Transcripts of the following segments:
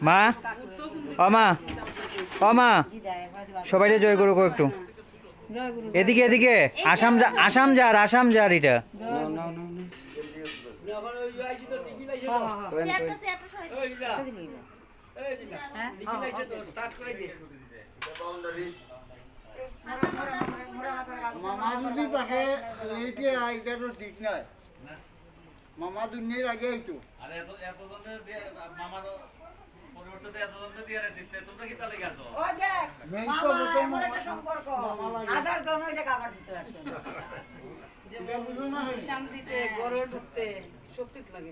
মা ও মা ও মা সবাই জয় গুরু কো একটু এদিকে এদিকে আসাম যার এটা মামা যদি তাকে লেটে আইটা তো ঠিক নাই মামা দুনিয়ার আগে আইতো শান্তিতে গড়ে ঢুকতে শক্তি লাগে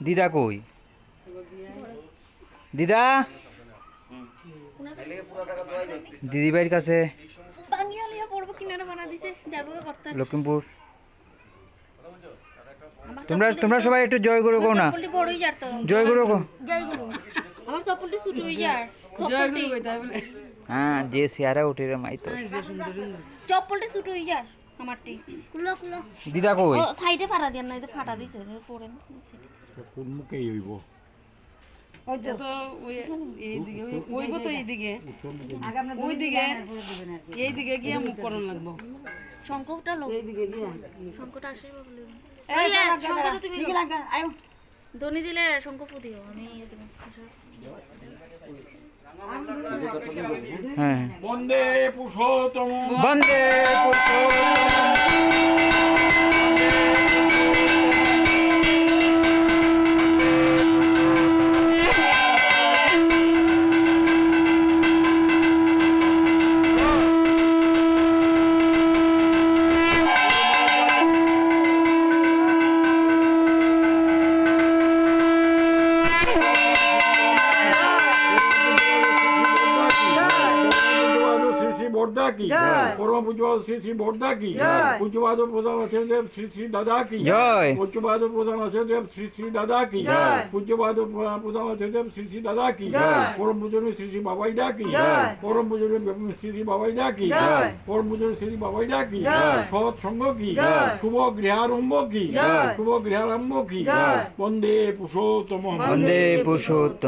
দিদা কই দিদা দিদি ভাইয়ের কাছে লক্ষ্মীপুর তোমরা সবাই একটু জয় গুরু কও না জয় গুরু কও আমার চপ্পলটি ছোট হয়ে যায় হ্যাঁ যে চেয়ারে উঠে রে মাই তো চপ্পলটি ছোট হয়ে যায় আমারটি কুলো কুলো দিদা কই ও সাইডে ফাটা দেন না এটা ফাটা দিছে পড়েন কোন মুখেই হইব ওই তো এইদিকে ওইব তো এইদিকে ওইদিকে এইদিকে গিয়ে মুখ করন লাগবো শঙ্কটা লোক এইদিকে গিয়ে শঙ্কটা আশীর্বাদ বলি শঙ্কটা তুমি আয়ো দনি দিলে শঙ্ক ফুদিও আমি হ্যাঁ বন্দে পুরুষোত্তম বন্দে बोर्दा की परम पूज्यपाद श्री श्री बोर्दा की पूज्यपाद प्रधान आचार्य देव श्री श्री दादा की पूज्यपाद प्रधान आचार्य देव श्री श्री दादा की पूज्यपाद प्रधान आचार्य देव श्री श्री दादा की परम पूजनीय श्री श्री बाबाईदा की परम पूजनीय श्री श्री बाबाईदा की परम पूजनीय श्री बाबाईदा की सৎ संग की शुभ गृहारंभ की शुभ गृहारंभ की वंदे पुरुषोत्तम বন্দে পুরুষোত্তম